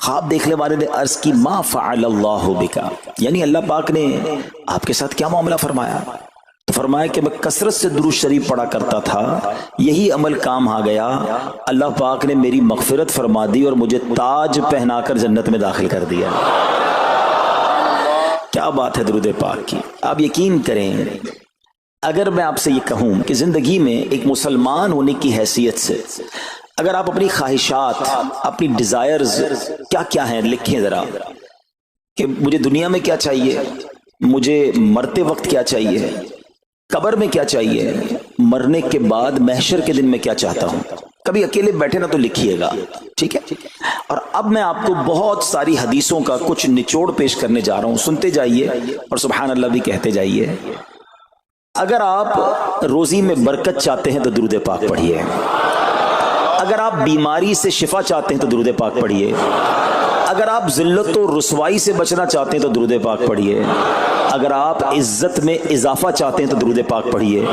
خواب دیکھنے والے نے عرض کی ما فعل اللہ بکا، یعنی اللہ پاک نے آپ کے ساتھ کیا معاملہ فرمایا؟ تو فرمایا کہ میں کثرت سے درود شریف پڑھا کرتا تھا، یہی عمل کام آ گیا، اللہ پاک نے میری مغفرت فرما دی اور مجھے تاج پہنا کر جنت میں داخل کر دیا۔ کیا بات ہے درود پاک کی! آپ یقین کریں، اگر میں آپ سے یہ کہوں کہ زندگی میں ایک مسلمان ہونے کی حیثیت سے اگر آپ اپنی خواہشات، اپنی ڈیزائرز کیا کیا ہیں لکھیں ذرا، کہ مجھے دنیا میں کیا چاہیے، مجھے مرتے وقت کیا چاہیے، قبر میں کیا چاہیے، مرنے کے بعد محشر کے دن میں کیا چاہتا ہوں، کبھی اکیلے بیٹھے نا تو لکھیے گا، ٹھیک ہے؟ اور اب میں آپ کو بہت ساری حدیثوں کا کچھ نچوڑ پیش کرنے جا رہا ہوں، سنتے جائیے اور سبحان اللہ بھی کہتے جائیے۔ اگر آپ روزی میں برکت چاہتے ہیں تو درود پاک پڑھیے، اگر آپ بیماری سے شفا چاہتے ہیں تو درود پاک پڑھیے، اگر آپ ذلت و رسوائی سے بچنا چاہتے ہیں تو درود پاک پڑھیے، اگر آپ عزت میں اضافہ چاہتے ہیں تو درود پاک پڑھیے،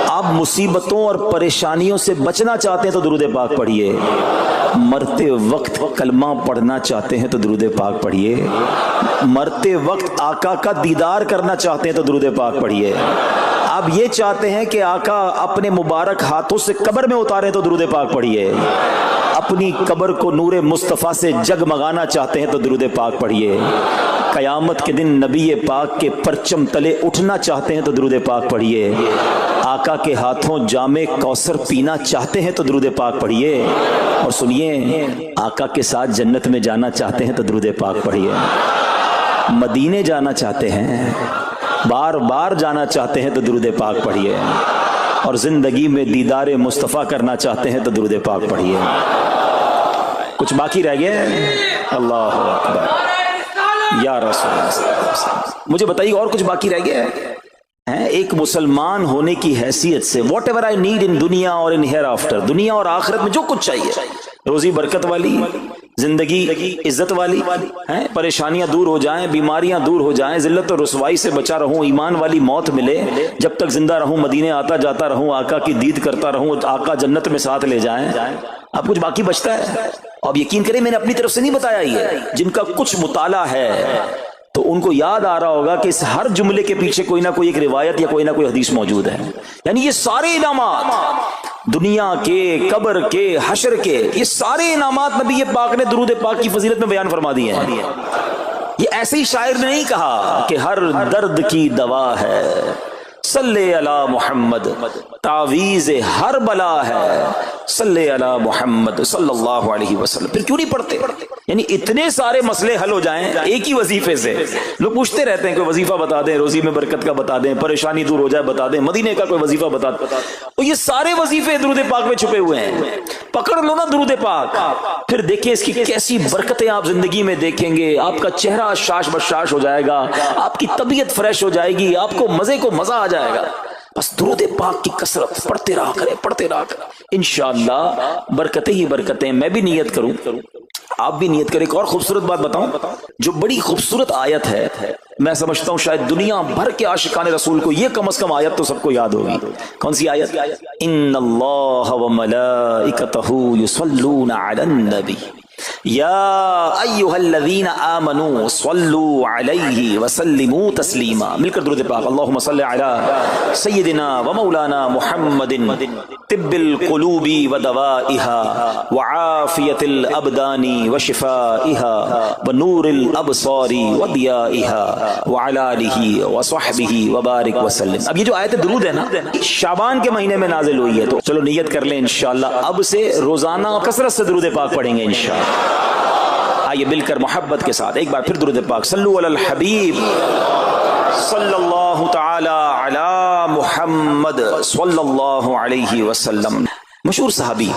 آپ مصیبتوں اور پریشانیوں سے بچنا چاہتے ہیں تو درود پاک پڑھیے، مرتے وقت کلمہ پڑھنا چاہتے ہیں تو درود پاک پڑھیے، مرتے وقت آقا کا دیدار کرنا چاہتے ہیں تو درود پاک پڑھیے، آپ یہ چاہتے ہیں کہ آقا اپنے مبارک ہاتھوں سے قبر میں اتاریں تو درود پاک پڑھیے، اپنی قبر کو نور مصطفیٰ سے جگمگانا چاہتے ہیں تو درود پاک پڑھیے، قیامت کے دن نبی پاک کے پرچم تلے اٹھنا چاہتے ہیں تو درود پاک پڑھیے، آقا کے ہاتھوں جام کوثر پینا چاہتے ہیں تو درود پاک پڑھیے، اور سنیے آقا کے ساتھ جنت میں جانا چاہتے ہیں تو درود پاک پڑھیے، مدینے جانا چاہتے ہیں، بار بار جانا چاہتے ہیں تو درود پاک پڑھیے، اور زندگی میں دیدار مصطفیٰ کرنا چاہتے ہیں تو درود پاک پڑھیے۔ کچھ باقی رہ گیا ہے؟ اللہ اکبر یا رسول اللہ، مجھے بتائیے اور کچھ باقی رہ گیا ہے؟ ایک مسلمان ہونے کی حیثیت سے what ever I need in دنیا اور ان ہیئر آفٹر، دنیا اور آخرت میں جو کچھ چاہیے، روزی برکت والی، زندگی عزت والی، پریشانیاں دور ہو جائیں، بیماریاں دور ہو جائیں، ذلت و رسوائی سے بچا رہوں، ایمان والی موت ملے، جب تک زندہ رہوں مدینے آتا جاتا رہوں، آقا کی دید کرتا رہوں، آقا جنت میں ساتھ لے جائیں۔ اب کچھ باقی بچتا ہے؟ اب یقین کریں میں نے اپنی طرف سے نہیں بتایا، یہ جن کا کچھ مطالعہ ہے تو ان کو یاد آ رہا ہوگا کہ اس ہر جملے کے پیچھے کوئی نہ کوئی ایک روایت یا کوئی نہ کوئی حدیث موجود ہے، یعنی یہ سارے انعامات دنیا کے، قبر کے، حشر کے، یہ سارے انعامات نبی پاک نے درود پاک کی فضیلت میں بیان فرما دیے ہیں۔ یہ ایسے ہی شاعر نے نہیں کہا کہ ہر درد کی دوا ہے صلی علی محمد، تعویذ ہر بلا ہے صلی علی محمد صلی اللہ علیہ وسلم۔ پھر کیوں نہیں پڑھتے؟ یعنی اتنے سارے مسئلے حل ہو جائیں ایک ہی وظیفے سے۔ لوگ پوچھتے رہتے ہیں کوئی وظیفہ بتا دیں، روزی میں برکت کا بتا دیں، پریشانی دور ہو جائے بتا دیں، مدینے کا کوئی وظیفہ بتا دیں، اور یہ سارے وظیفے درود پاک میں چھپے ہوئے ہیں۔ پکڑ لو نا درود پاک، پھر دیکھیں اس کی کیسی برکتیں آپ زندگی میں دیکھیں گے، آپ کا چہرہ شاش بشاش ہو جائے گا، آپ کی طبیعت فریش ہو جائے گی، آپ کو مزے کو مزہ آ جائے گا۔ بس درود پاک کی کثرت پڑھتے رہا کریں، پڑھتے رہا کریں، انشاءاللہ برکتیں ہی برکتیں۔ میں بھی نیت کروں، آپ بھی نیت کریں۔ ایک اور خوبصورت بات بتاؤں، جو بڑی خوبصورت آیت ہے، میں سمجھتا ہوں شاید دنیا بھر کے عاشقان رسول کو یہ کم از کم آیت تو سب کو یاد ہوگی۔ کون سی آیت؟ ان اللہ وملائکتہ یصلون علی النبی یا ایھا الذین آمنوا صلوا علیہ وسلموا تسلیما۔ مل کر درود پاک، اللہم صل علی سیدنا ومولانا محمد طب القلوب ودوائها وعافیۃ الابدان وشفائها ونور الابصار وضیائها وعلی آلہ وصحبہ وبارک وسلم۔ اب یہ جو آیت درود ہے نا، شعبان کے مہینے میں نازل ہوئی ہے، تو چلو نیت کر لیں انشاءاللہ اب سے روزانہ کثرت سے درود پاک پڑھیں گے انشاءاللہ۔ آئیے مل کر محبت کے ساتھ ایک بار پھر درود پاک، صلو علی الحبیب صلی اللہ تعالی علی محمد صلی اللہ علیہ وسلم۔ مشہور صحابی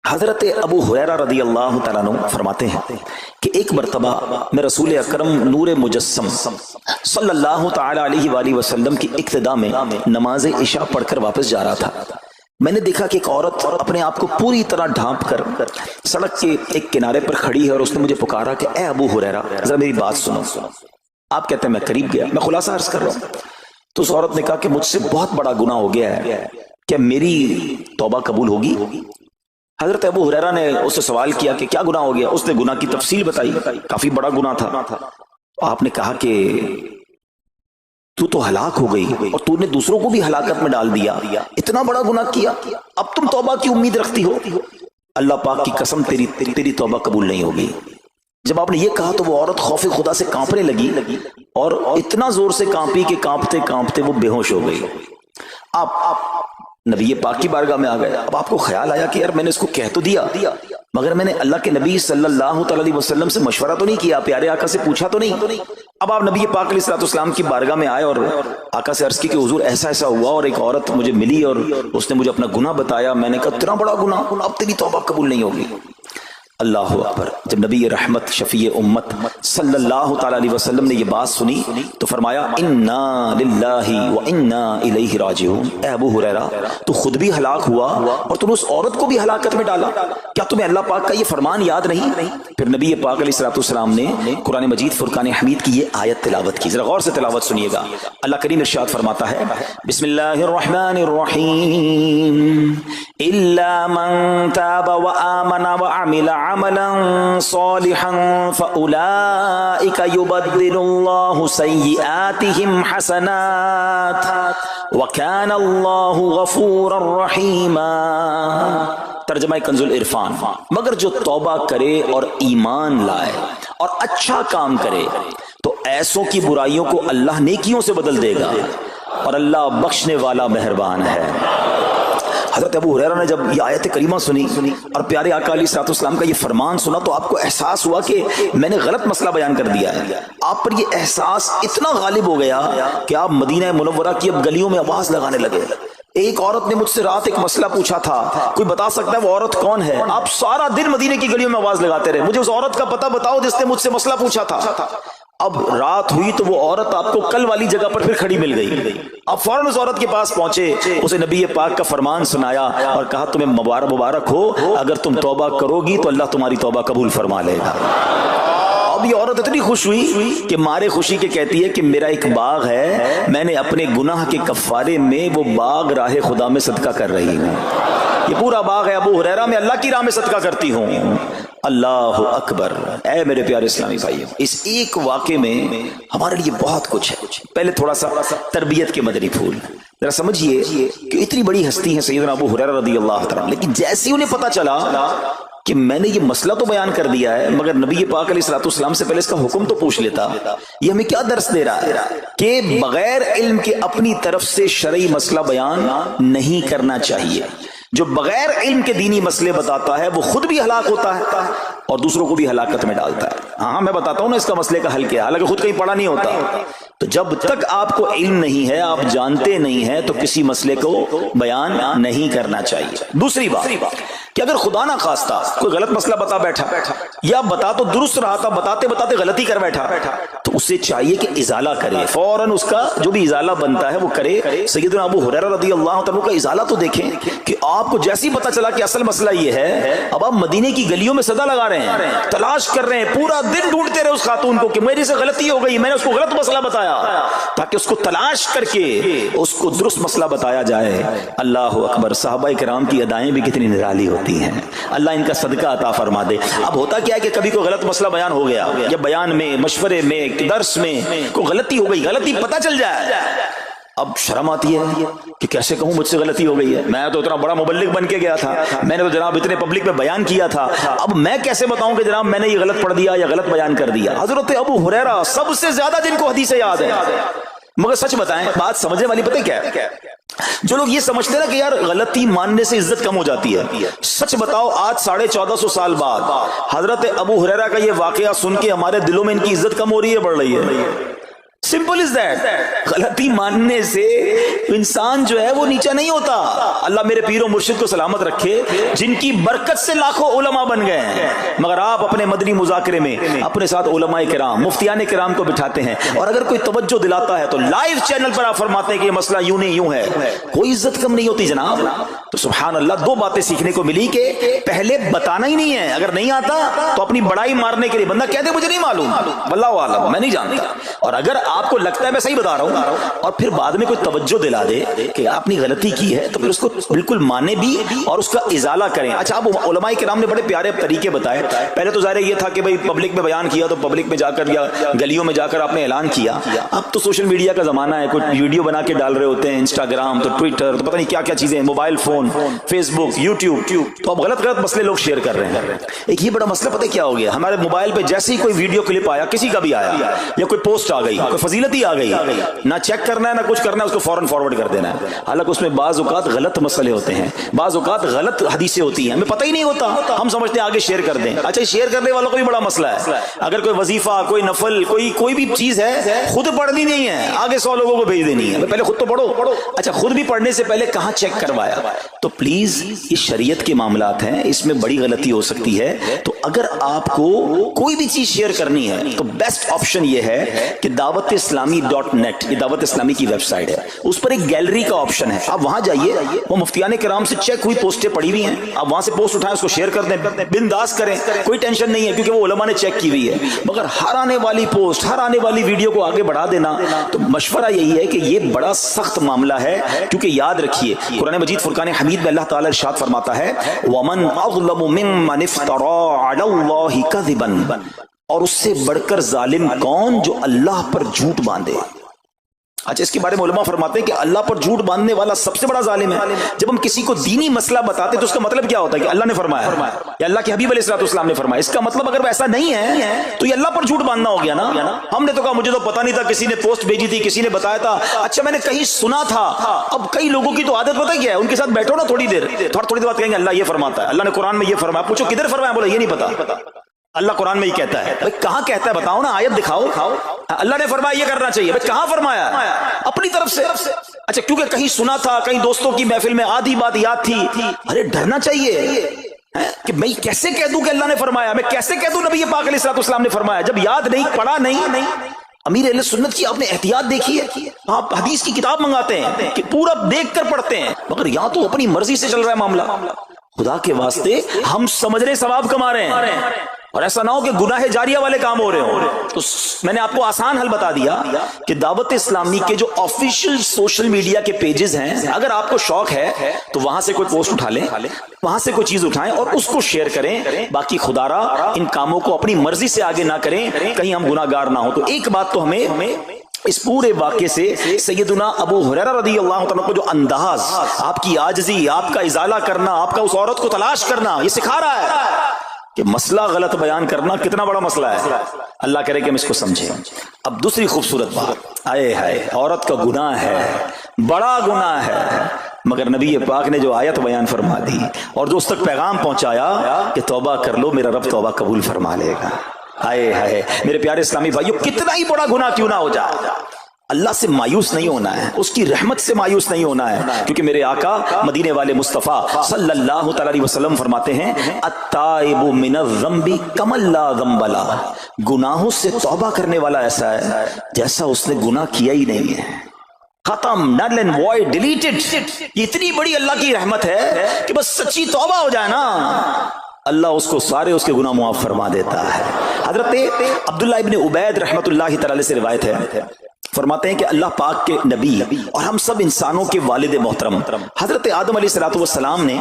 حضرت ابو ہریرہ رضی اللہ تعالیٰ عنہ فرماتے ہیں کہ ایک مرتبہ میں رسول اکرم نور مجسم صلی اللہ تعالی علیہ وآلہ وسلم کی اقتداء میں نماز عشاء پڑھ کر واپس جا رہا تھا۔ میں نے دیکھا کہ ایک عورت اپنے آپ کو پوری طرح ڈھانپ کر سڑک کے ایک کنارے پر کھڑی ہے، اور اس نے مجھے پکارا کہ اے ابو ہریرہ ذرا میری بات سنو۔ آپ کہتے ہیں میں قریب گیا، میں خلاصہ عرض کر رہا ہوں، تو اس عورت نے کہا کہ مجھ سے بہت بڑا گناہ ہو گیا ہے، کیا میری توبہ قبول ہوگی؟ حضرت ابو ہریرہ نے اس سے سوال کیا کہ کیا گناہ ہو گیا؟ اس نے گناہ کی تفصیل بتائی، کافی بڑا گناہ تھا۔ آپ نے کہا کہ تو ہلاک ہو گئی اور تو نے دوسروں کو بھی ہلاکت میں ڈال دیا، اتنا بڑا گناہ کیا، اب تم توبہ کی امید رکھتی ہو؟ اللہ پاک کی قسم تیری توبہ قبول نہیں ہوگی۔ جب آپ نے یہ کہا تو وہ عورت خوف خدا سے کانپنے لگی اور اتنا زور سے کانپی کہ کانپتے کانپتے وہ بے ہوش ہو گئی۔ آپ نبی پاک کی بارگاہ میں آ گئے۔ اب آپ کو خیال آیا کہ یار میں نے اس کو کہہ تو دیا، مگر میں نے اللہ کے نبی صلی اللہ علیہ وسلم سے مشورہ تو نہیں کیا، پیارے آقا سے پوچھا تو نہیں۔ اب آپ نبی پاک علیہ السلام کی بارگاہ میں آئے اور آقا سے عرض کی کہ حضور ایسا ایسا ہوا اور ایک عورت مجھے ملی اور اس نے مجھے اپنا گناہ بتایا، میں نے کہا اتنا بڑا گناہ، اب تیری توبہ قبول نہیں ہوگی۔ اللہ اکبر۔ جب نبی رحمت شفیع امت صلی اللہ تعالی علیہ وسلم نے یہ بات سنی تو فرمایا انا للہ و انا الیہ راجعون۔ اے ابو ہریرہ تو خود بھی ہلاک ہوا اور تم نے اس عورت کو بھی ہلاکت میں ڈالا، کیا تمہیں اللہ پاک کا یہ فرمان یاد نہیں؟ پھر نبی پاک علیہ السلام نے قرآن مجید فرقان حمید کی یہ آیت تلاوت کی، ذرا غور سے تلاوت سنیے گا۔ اللہ کریم ارشاد فرماتا ہے بسم اللہ الرحمن الرحیم الا من تاب وآمن وعمل عملا صالحا فأولئك يبدل الله سيئاتهم حسنات وكان الله غفورا رحيما۔ ترجمہ کنز العرفان، مگر جو توبہ کرے اور ایمان لائے اور اچھا کام کرے تو ایسوں کی برائیوں کو اللہ نیکیوں سے بدل دے گا اور اللہ بخشنے والا مہربان ہے۔ حضرت ابو ہریرہ نے جب یہ آیت کریمہ سنی اور پیارے آقا علیہ السلام کا یہ فرمان سنا تو آپ کو احساس ہوا کہ میں نے غلط مسئلہ بیان کر دیا ہے۔ آپ پر یہ احساس اتنا غالب ہو گیا کہ آپ مدینہ منورہ کی اب گلیوں میں آواز لگانے لگے۔ ایک عورت نے مجھ سے رات ایک مسئلہ پوچھا تھا، کوئی بتا سکتا ہے وہ عورت کون ہے؟ آپ سارا دن مدینے کی گلیوں میں آواز لگاتے رہے، مجھے اس عورت کا پتہ بتاؤ جس نے مجھ سے مسئلہ پوچھا تھا۔ اب رات ہوئی تو وہ عورت آپ کو کل والی جگہ پر پھر کھڑی مل گئی۔ آپ فوراً اس عورت کے پاس پہنچے، اسے نبی پاک کا فرمان سنایا اور کہا تمہیں مبارک ہو، اگر تم توبہ کرو گی تو اللہ تمہاری توبہ قبول فرما لے گا۔ اب یہ عورت اتنی خوش ہوئی کہ مارے خوشی کے کہتی ہے کہ میرا ایک باغ ہے، میں نے اپنے گناہ کے کفارے میں وہ باغ راہ خدا میں صدقہ کر رہی ہوں۔ یہ پورا باغ ہے ابو ہریرہ میں اللہ کی راہ میں صدقہ کرتی ہوں۔ اللہ اکبر۔ اے میرے پیارے اسلامی بھائیو، اس ایک واقعے میں ہمارے لیے بہت کچھ ہے۔ پہلے تھوڑا سا تربیت کے مدنی پھول ذرا سمجھیے کہ اتنی بڑی ہستی ہے سیدنا ابو ہریرہ رضی اللہ تعالیٰ، لیکن جیسے انہیں پتا چلا کہ میں نے یہ مسئلہ تو بیان کر دیا ہے مگر نبی پاک علیہ السلام سے پہلے اس کا حکم تو پوچھ لیتا، یہ ہمیں کیا درس دے رہا ہے کہ بغیر علم کے اپنی طرف سے شرعی مسئلہ بیان نہیں کرنا چاہیے۔ جو بغیر علم کے دینی مسئلے بتاتا ہے وہ خود بھی ہلاک ہوتا ہے اور دوسروں کو بھی ہلاکت میں ڈالتا ہے۔ ہاں میں بتاتا ہوں نا اس کا مسئلے کا حل کیا، حالانکہ خود کہیں پڑھا نہیں ہوتا۔ تو جب تک آپ کو علم نہیں ہے، آپ جانتے نہیں ہیں، تو کسی مسئلے کو بیان نہیں کرنا چاہیے۔ دوسری بات کہ اگر خدا نہ خواستہ کوئی غلط مسئلہ بتا بیٹھا یا بتا تو درست رہا تھا، بتاتے بتاتے غلطی کر بیٹھا، تو اسے چاہیے کہ ازالہ کرے، فوراً اس کا جو بھی ازالہ بنتا ہے وہ کرے۔ سیدنا ابو ہریرہ رضی اللہ تعالیٰ کا ازالہ تو دیکھیں کہ آپ کو جیسے ہی پتا چلا کہ اصل مسئلہ یہ ہے، اب آپ مدینے کی گلیوں میں صدا لگا رہے ہیں، تلاش کر رہے ہیں، پورا دن ڈھونڈتے رہے اس خاتون کو کہ میری سے غلطی ہو گئی، میں نے اس کو غلط مسئلہ بتایا، تاکہ اس کو تلاش کر کے اس کو درست مسئلہ بتایا جائے۔ اللہ اکبر۔ صحابہ کرام کی ادائیں بھی کتنی نرالی ہوتی ہیں، اللہ ان کا صدقہ عطا فرما دے۔ اب ہوتا کیا ہے کہ کبھی کوئی غلط مسئلہ بیان ہو گیا یا بیان میں، مشورے میں، درس میں کوئی غلطی ہو گئی، غلطی پتہ چل جائے، اب شرم آتی ہے کہ کیسے کہوں مجھ سے غلطی ہو گئی ہے، میں تو اتنا بڑا مبلغ بن کے گیا تھا، میں نے تو جناب اتنے پبلک میں بیان کیا تھا، اب میں کیسے بتاؤں کہ جناب میں نے یہ غلط پڑھ دیا یا غلط بیان کر دیا۔ حضرت ابو ہریرہ سب سے زیادہ جن کو حدیثیں یاد ہے، مگر سچ بتائیں بات سمجھنے والی پتہ کیا ہے؟ جو لوگ یہ سمجھتے ہیں نا کہ یار غلطی ماننے سے عزت کم ہو جاتی ہے، سچ بتاؤ آج 1450 سال بعد حضرت ابو ہریرہ کا یہ واقعہ سن کے ہمارے دلوں میں ان کی عزت کم ہو رہی ہے، بڑھ رہی ہے؟ Simple is that. غلطی ماننے سے انسان جو ہے وہ نیچا نہیں ہوتا۔ اللہ میرے پیر و مرشد کو سلامت رکھے، جن کی برکت سے لاکھوں علماء بن گئے ہیں، مگر آپ اپنے مدنی مذاکرے میں اپنے ساتھ علماء کرام، مفتیان کرام کو بٹھاتے ہیں، اور اگر کوئی توجہ دلاتا ہے تو لائیو چینل پر آپ فرماتے ہیں کہ یہ مسئلہ یوں نہیں یوں ہے، کوئی عزت کم نہیں ہوتی جناب۔ تو سبحان اللہ، دو باتیں سیکھنے کو ملی کہ پہلے بتانا ہی نہیں ہے، اگر نہیں آتا تو اپنی بڑائی مارنے کے لیے بندہ کہتے مجھے نہیں معلوم، واللہ اعلم میں نہیں جانتا، اور اگر آپ کو لگتا ہے میں صحیح بتا رہا ہوں اور پھر بعد میں کوئی توجہ دلا دے کہ آپ نے غلطی کی ہے تو پھر اس کو بالکل مانے بھی اور اس کا ازالہ کریں. اچھا اب علماء کرام نے بڑے پیارے طریقے بتائے. پہلے تو ظاہر یہ تھا کہ بھائی پبلک میں بیان کیا تو پبلک میں جا کر یا گلیوں میں جا کر آپ نے اعلان کیا. اب تو سوشل میڈیا کا زمانہ ہے, کچھ ویڈیو بنا کے ڈال رہے ہوتے ہیں, انسٹاگرام تو ٹویٹر تو پتہ نہیں کیا کیا چیزیں, موبائل فون, فیس بک, یوٹیوب, تو اب غلط غلط مسئلے لوگ شیئر کر رہے ہیں. ایک یہ بڑا مسئلہ پتہ کیا ہو گیا, ہمارے موبائل پہ جیسے ہی کوئی ویڈیو کلپ آیا, کسی کا بھی آیا یا کوئی پوسٹ آ گئی, کوئی فضیلت ہی آ گئی, نہ چیک کرنا ہے نہ کچھ کرنا ہے, اس کو فوراً فارورڈ کر دینا ہے. حالانکہ اس میں بعض اوقات غلط مسئلے ہوتے ہیں, بعض اوقات غلط حدیثیں ہوتی ہیں, ہمیں پتہ ہی نہیں ہوتا, ہم سمجھتے ہیں آگے شیئر کر دیں. اچھا شیئر کرنے والوں کو بھی بڑا مسئلہ ہے. اگر کوئی وظیفہ, کوئی نفل, کوئی بھی چیز ہے, خود پڑھنی نہیں ہے, آگے 100 لوگوں کو بھیج دینی ہے, پہلے خود تو پڑھو. اچھا خود بھی پڑھنے سے پہلے کہاں چیک کروایا؟ تو پلیز یہ شریعت کے معاملات ہیں, اس میں بڑی غلطی ہو سکتی ہے. تو اگر آپ کو کوئی بھی چیز شیئر کرنی ہے تو بیسٹ آپشن یہ ہے کہ دعوت اسلامی .net, یہ دعوت اسلامی کی ویب سائٹ ہے, اس پر ایک گیلری کا آپشن ہے. آپ وہاں جائیے, وہ مفتیان کرام سے چیک ہوئی پوسٹیں پڑی ہوئی ہیں, آپ وہاں سے پوسٹ اٹھائیں, اس کو شیئر کر دیں, بنداز کریں, کوئی ٹینشن نہیں ہے کیونکہ وہ علماء نے چیک کی ہوئی ہے. مگر ہر آنے والی پوسٹ, ہر آنے والی ویڈیو کو آگے بڑھا دینا, تو مشورہ یہی ہے کہ یہ بڑا سخت معاملہ ہے. کیونکہ یاد رکھیے قرآن مجید فرقان حمید میں اللہ تعالی ارشاد فرماتا ہے وَمَنْ أَظْلَمُ مِمَّنِ افْتَرَىٰ عَلَى اللَّهِ كَذِبًا, اور اس سے بڑھ کر ظالم کون جو اللہ پر جھوٹ باندھے. اچھا اس کے بارے میں علماء فرماتے ہیں کہ اللہ پر جھوٹ باندھنے والا سب سے بڑا ظالم ہے. جب ہم کسی کو دینی مسئلہ بتاتے تو اس کا مطلب کیا ہوتا ہے کہ اللہ نے فرمایا یا اللہ کے حبیب علیہ السلام نے فرمایا. اس کا مطلب اگر ایسا نہیں ہے تو یہ اللہ پر جھوٹ باندھنا ہو گیا نا. ہم نے تو کہا مجھے تو پتہ نہیں تھا, کسی نے پوسٹ بھیجی تھی, کسی نے بتایا تھا, اچھا میں نے کہیں سنا تھا. اب کئی لوگوں کی تو عادت پتہ کیا ہے, ان کے ساتھ بیٹھو نا تھوڑی دیر بعد کہیں گے اللہ یہ فرماتا ہے, اللہ نے قرآن میں یہ فرمایا. پوچھو کدھر فرمایا, بولا یہ نہیں پتا, اللہ قرآن میں یہ کہتا ہے. کہاں کہتا ہے بتاؤ نا, آیت دکھاؤ. اللہ نے فرمایا یہ کرنا چاہیے, کہاں فرمایا؟ اپنی طرف سے. اچھا کیونکہ کہیں سنا تھا, کہیں دوستوں کی محفل میں آدھی بات یاد تھی. ارے ڈرنا چاہیے کہ میں کیسے کہہ دوں کہ اللہ نے فرمایا, میں کیسے کہہ دوں نبی پاک علیہ السلام نے فرمایا, جب یاد نہیں, پڑھا نہیں. امیر اہل سنت کی آپ نے احتیاط دیکھی ہے, آپ حدیث کی کتاب منگاتے ہیں کہ پورا دیکھ کر پڑھتے ہیں, مگر یہاں تو اپنی مرضی سے چل رہا ہے معاملہ. خدا کے واسطے ہم سمجھ رہے ثواب کما رہے ہیں, اور ایسا نہ ہو کہ گناہ جاریہ والے کام ہو رہے ہوں. تو میں نے آپ کو آسان حل بتا دیا کہ دعوت اسلامی کے جو آفیشیل سوشل میڈیا کے پیجز ہیں, اگر آپ کو شوق ہے تو وہاں سے کوئی پوسٹ اٹھا لیں, وہاں سے کوئی چیز اٹھائیں اور اس کو شیئر کریں. باقی خدا را ان کاموں کو اپنی مرضی سے آگے نہ کریں, کہیں ہم گناہ گار نہ ہوں. تو ایک بات تو ہمیں اس پورے واقعے سے سیدنا ابو ہریرہ رضی اللہ تعالیٰ کو جو انداز, آپ کی عاجزی, آپ کا ازالہ کرنا, آپ کا اس عورت کو تلاش کرنا, یہ سکھا رہا ہے کہ مسئلہ غلط بیان کرنا کتنا بڑا مسئلہ ہے. اللہ کرے کہ ہم اس کو سمجھیں. اب دوسری خوبصورت بات, آئے ہائے عورت کا گناہ ہے, بڑا گناہ ہے, مگر نبی پاک نے جو آیت بیان فرما دی اور جو اس تک پیغام پہنچایا کہ توبہ کر لو, میرا رب توبہ قبول فرما لے گا. آئے ہائے میرے پیارے اسلامی بھائیو, کتنا ہی بڑا گناہ کیوں نہ ہو جائے, اللہ سے مایوس نہیں ہونا ہے, اس کی رحمت سے مایوس نہیں ہونا ہے. کیونکہ میرے آقا مدینے والے مصطفیٰ صلی اللہ تعالی علیہ وسلم فرماتے ہیں التائب من الذنب کمن لا ذنب لہ, گناہوں سے توبہ کرنے والا ایسا ہے جیسا اس نے گناہ کیا ہی نہیں ہے. ختم, نل اینڈ وائڈ, ڈیلیٹڈ. یہ اتنی بڑی اللہ کی رحمت ہے کہ بس سچی توبہ ہو جائے نا, اللہ اس کو سارے اس کے گناہ معاف فرما دیتا ہے. حضرت عبداللہ ابن عبید رحمت اللہ تعالی سے روایت ہے, فرماتے ہیں کہ اللہ پاک کے نبی اور ہم سب انسانوں کے والد محترم حضرت آدم علیہ السلام نے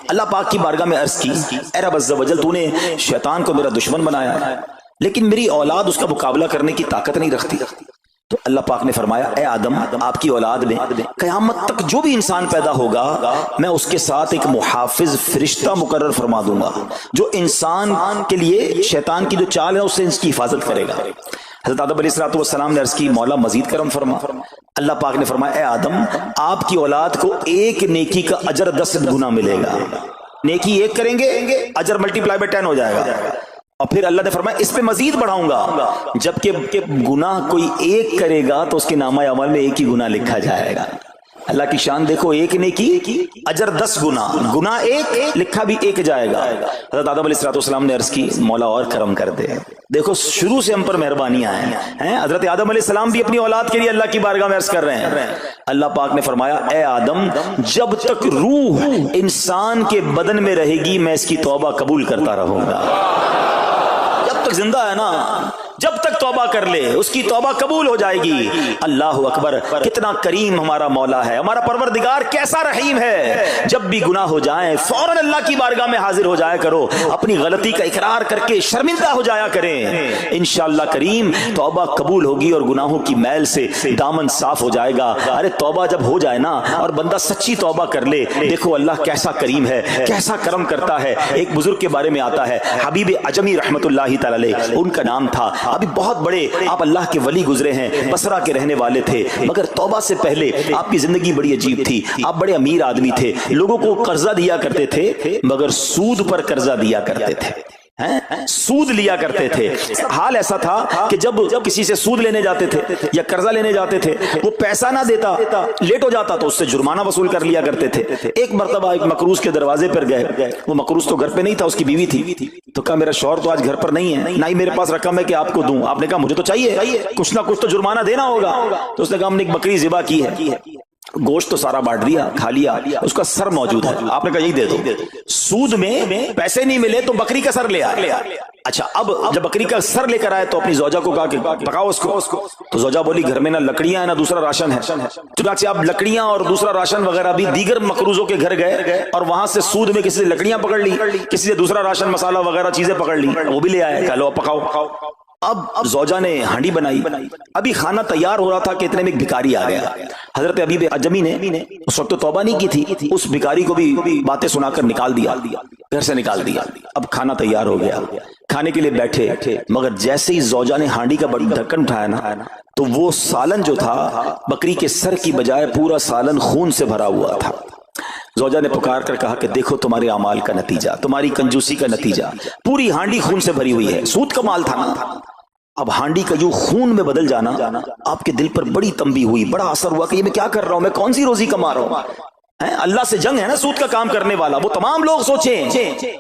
اللہ پاک کی بارگاہ میں عرض کی, اے رب عز و جل, تو نے شیطان کو میرا دشمن بنایا ہے, لیکن میری اولاد اس کا مقابلہ کرنے کی طاقت نہیں رکھتی. تو اللہ پاک نے فرمایا اے آدم, آپ کی اولاد میں قیامت تک جو بھی انسان پیدا ہوگا میں اس کے ساتھ ایک محافظ فرشتہ مقرر فرما دوں گا جو انسان کے لیے شیطان کی جو چال ہے اس سے اس کی حفاظت کرے گا. حضرت آدم علیہ السلام نے عرض کی مولا مزید کرم فرما. اللہ پاک نے فرمایا اے آدم, آپ کی اولاد کو ایک نیکی کا اجر 10 گنا ملے گا. نیکی ایک کریں گے اجر ملٹی پلائی بائی 10 ہو جائے گا. اور پھر اللہ نے فرمایا اس پہ مزید بڑھاؤں گا, جبکہ گناہ کوئی ایک کرے گا تو اس کے نامہ عمل میں ایک ہی گناہ لکھا جائے گا. اللہ کی شان دیکھو, ایک نیکی اجر 10 گنا, گناہ ایک لکھا بھی ایک جائے گا. حضرت آدم علیہ السلام نے عرض کی مولا اور کرم کر دے. دیکھو شروع سے ہم پر مہربانیاں ہیں. حضرت آدم علیہ السلام بھی اپنی اولاد کے لیے اللہ کی بارگاہ میں عرض کر رہے ہیں. اللہ پاک نے فرمایا اے آدم, جب تک روح انسان کے بدن میں رہے گی میں اس کی توبہ قبول کرتا رہوں گا. جب تک زندہ ہے نا, جب تک توبہ کر لے اس کی توبہ قبول ہو جائے گی۔ اللہ اکبر، کتنا کریم ہمارا مولا ہے، ہمارا پروردگار کیسا رحیم ہے۔ جب بھی گناہ ہو جائیں فوراً اللہ کی بارگاہ میں حاضر ہو جایا کرو، اپنی غلطی کا اقرار کر کے شرمندہ ہو جایا کریں، انشاءاللہ کریم توبہ قبول ہوگی اور گناہوں کی میل سے دامن صاف ہو جائے گا۔ ارے توبہ جب ہو جائے نا اور بندہ سچی توبہ کر لے، دیکھو اللہ کیسا کریم ہے، کیسا کرم کرتا ہے۔ ایک بزرگ کے بارے میں آتا ہے حبیب عجمی رحمت اللہ تعالی علیہ، ان کا نام تھا، ابھی بہت بڑے آپ اللہ کے ولی گزرے ہیں، بصرہ کے رہنے والے تھے، مگر توبہ سے پہلے آپ کی زندگی بڑی عجیب تھی۔ آپ بڑے امیر آدمی تھے، لوگوں کو قرضہ دیا کرتے تھے مگر سود پر قرضہ دیا کرتے تھے، سود لیا کرتے تھے۔ حال ایسا تھا کہ جب کسی سے سود لینے جاتے تھے یا قرضہ لینے جاتے تھے، وہ پیسہ نہ دیتا، لیٹ ہو جاتا تو اس سے جرمانہ وصول کر لیا کرتے تھے۔ ایک مرتبہ ایک مقروض کے دروازے پر گئے، وہ مقروض تو گھر پہ نہیں تھا، اس کی بیوی تھی، تو کہا میرا شوہر تو آج گھر پر نہیں ہے، نہ ہی میرے پاس رقم ہے کہ آپ کو دوں۔ آپ نے کہا مجھے تو چاہیے، کچھ نہ کچھ تو جرمانہ دینا ہوگا۔ تو اس نے کہا ہم نے ایک بکری ذبح کی ہے، گوشت تو سارا بانٹ دیا، کھا لیا، اس کا سر موجود ہے، آپ نے کہا یہی دے دو۔ سود میں پیسے نہیں ملے تو بکری کا سر لے آئے۔ اچھا اب جب بکری کا سر لے کر آئے تو اپنی زوجہ کو کہا کہ پکاؤ اس کو، تو زوجہ بولی گھر میں نہ لکڑیاں ہیں نہ دوسرا راشن ہے۔ چنانچہ اب لکڑیاں اور دوسرا راشن وغیرہ بھی دیگر مقروضوں کے گھر گئے اور وہاں سے سود میں کسی سے لکڑیاں پکڑ لی، کسی سے دوسرا راشن مسالہ وغیرہ چیزیں پکڑ لی، وہ بھی لے آئے، کہا لو پکاؤ۔ اب زوجہ نے ہانڈی بنائی، ابھی کھانا تیار ہو رہا تھا کہ اتنے میں ایک بھکاری آ گیا۔ حضرت حبیب عجمی نے اس وقت تو توبہ نہیں کی تھی، اس بھکاری کو بھی باتیں سنا کر نکال دیا، گھر سے نکال دیا۔ اب کھانا تیار ہو گیا، کھانے کے لیے بیٹھے، مگر جیسے ہی زوجہ نے ہانڈی کا ڈھکن اٹھایا نا تو وہ سالن جو تھا بکری کے سر کی بجائے پورا سالن خون سے بھرا ہوا تھا۔ زوجہ نے پکار کر کہا کہ دیکھو تمہارے اعمال کا نتیجہ، تمہاری کنجوسی کا نتیجہ، پوری ہانڈی خون سے بھری ہوئی ہے، سود کا مال تھا نا۔ اب ہانڈی کا یوں خون میں بدل جانا آپ کے دل پر بڑی تنبیہ ہوئی، بڑا اثر ہوا کہ یہ میں کیا کر رہا ہوں، میں کون سی روزی کما رہا ہوں۔ اللہ سے جنگ ہے نا سود کا کام کرنے والا، وہ تمام لوگ سوچیں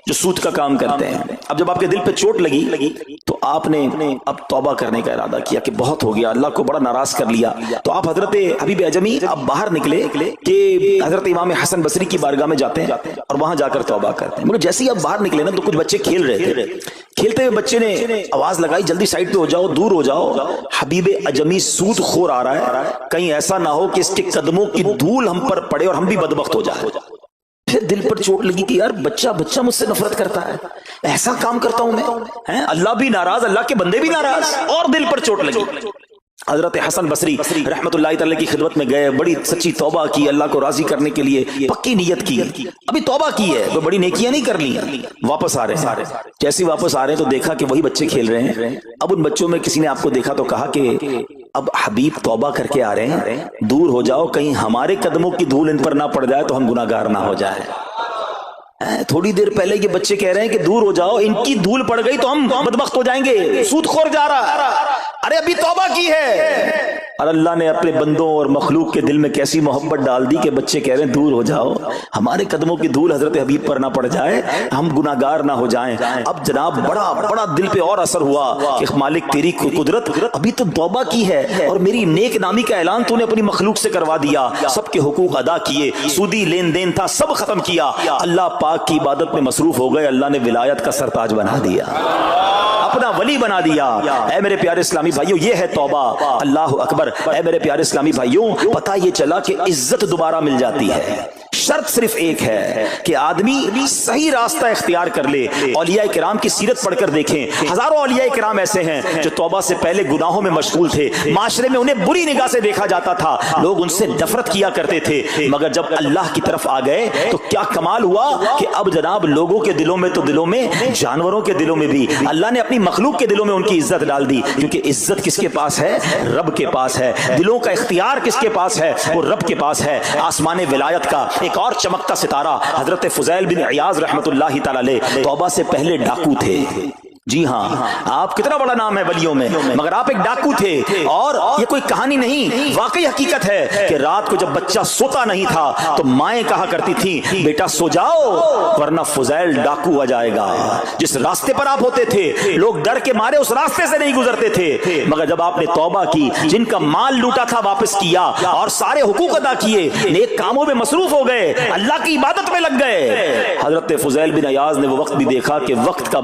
جو سود کا کام کرتے ہیں۔ اب جب آپ کے دل پہ چوٹ لگی تو آپ نے اب توبہ کرنے کا ارادہ کیا کہ بہت ہو گیا، اللہ کو بڑا ناراض کر لیا۔ تو آپ حضرت حبیب عجمی اب باہر نکلے کہ حضرت امام حسن بصری کی بارگاہ میں جاتے ہیں اور وہاں جا کر توبہ کرتے ہیں۔ مگر جیسے ہی اب باہر نکلے نا تو کچھ بچے کھیل رہے تھے، کھیلتے ہوئے بچے نے آواز لگائی جلدی سائڈ پہ ہو جاؤ، دور ہو جاؤ، حبیب عجمی سود خور آ رہا ہے، کہیں ایسا نہ ہو کہ اس کے قدموں کی دھول ہم پر پڑے اور ہم بھی بدبخت ہو جائے۔ پھر دل پر چوٹ لگی کہ یار بچہ مجھ سے نفرت کرتا ہے، ایسا کام کرتا ہوں میں، اللہ بھی ناراض، اللہ کے بندے بھی ناراض، اور دل پر چوٹ لگی۔ حضرت حسن بصری رحمت اللہ تعالی کی خدمت میں گئے، بڑی سچی توبہ کی، اللہ کو راضی کرنے کے لیے پکی نیت کی، ابھی توبہ کی ہے، وہ بڑی نیکیاں نہیں کر لی، واپس آ رہے ہیں۔ جیسے واپس آ رہے ہیں تو دیکھا کہ وہی بچے کھیل رہے ہیں۔ اب ان بچوں میں کسی نے آپ کو دیکھا تو کہا کہ اب حبیب توبہ کر کے آ رہے ہیں، دور ہو جاؤ، کہیں ہمارے قدموں کی دھول ان پر نہ پڑ جائے تو ہم گناہگار نہ ہو جائیں۔ تھوڑی دیر پہلے یہ بچے کہہ رہے ہیں کہ دور ہو جاؤ، ان کی دھول پڑ گئی تو ہم بدبخت ہو جائیں گے، سود خور جا رہا، ارے ابھی توبہ کی ہے۔ اور اللہ نے اپنے بندوں اور مخلوق کے دل میں کیسی محبت ڈال دی کہ بچے کہہ رہے ہیں دور ہو جاؤ، ہمارے قدموں کی دھول حضرت حبیب پر نہ پڑ جائے، ہم گناہگار نہ ہو جائیں۔ اب جناب بڑا دل پہ اور اثر ہوا کہ مالک تیری قدرت، ابھی تو توبہ کی ہے اور میری نیک نامی کا اعلان تو نے اپنی مخلوق سے کروا دیا، سب کے حقوق ادا کیے، سودی لین دین تھا سب ختم کیا، اللہ پاک کی عبادت میں مصروف ہو گئے، اللہ نے ولایت کا سرتاج بنا دیا، اپنا ولی بنا دیا۔ اے میرے پیارے اسلامی بھائیوں، یہ ہے توبہ، اللہ اکبر۔ اے میرے پیارے اسلامی بھائیوں، پتہ یہ چلا کہ عزت دوبارہ مل جاتی ہے، شرط صرف ایک ہے کہ آدمی صحیح راستہ اختیار کر لے۔ اولیاء کرام کی سیرت پڑھ کر دیکھیں، ہزاروں اولیاء کرام ایسے ہیں جو توبہ سے پہلے گناہوں میں مشغول تھے، معاشرے میں انہیں بری نگاہ سے دیکھا جاتا تھا، لوگ ان سے نفرت کیا کرتے تھے، مگر جب اللہ کی طرف آ گئے تو کیا کمال ہوا کہ اب جناب لوگوں کے دلوں میں تو دلوں میں، جانوروں کے دلوں میں بھی اللہ نے اپنی مخلوق کے دلوں میں ان کی عزت ڈال دی، کیونکہ عزت کس کے پاس ہے؟ رب کے پاس ہے۔ دلوں کا اختیار کس کے پاس ہے؟ وہ رب کے پاس ہے۔ آسمان ولایت کا ایک اور چمکتا ستارہ حضرت فضیل بن عیاض رحمت اللہ تعالی علیہ توبہ سے پہلے ڈاکو تھے۔ جی ہاں، آپ کتنا بڑا نام ہے ولیوں میں، مگر آپ ایک ڈاکو تھے، اور یہ کوئی کہانی نہیں، واقعی حقیقت ہے کہ رات کو جب بچہ سوتا نہیں تھا تو مائیں کہا کرتی تھیں بیٹا سو جاؤ ورنہ فضیل ڈاکو آ جائے گا۔ جس راستے پر آپ ہوتے تھے لوگ ڈر کے مارے اس راستے سے نہیں گزرتے تھے، مگر جب آپ نے توبہ کی، جن کا مال لوٹا تھا واپس کیا اور سارے حقوق ادا کیے، نیک کاموں میں مصروف ہو گئے، اللہ کی عبادت میں لگ گئے، حضرت فضیل بن عیاض نے وہ وقت بھی دیکھا کہ وقت کا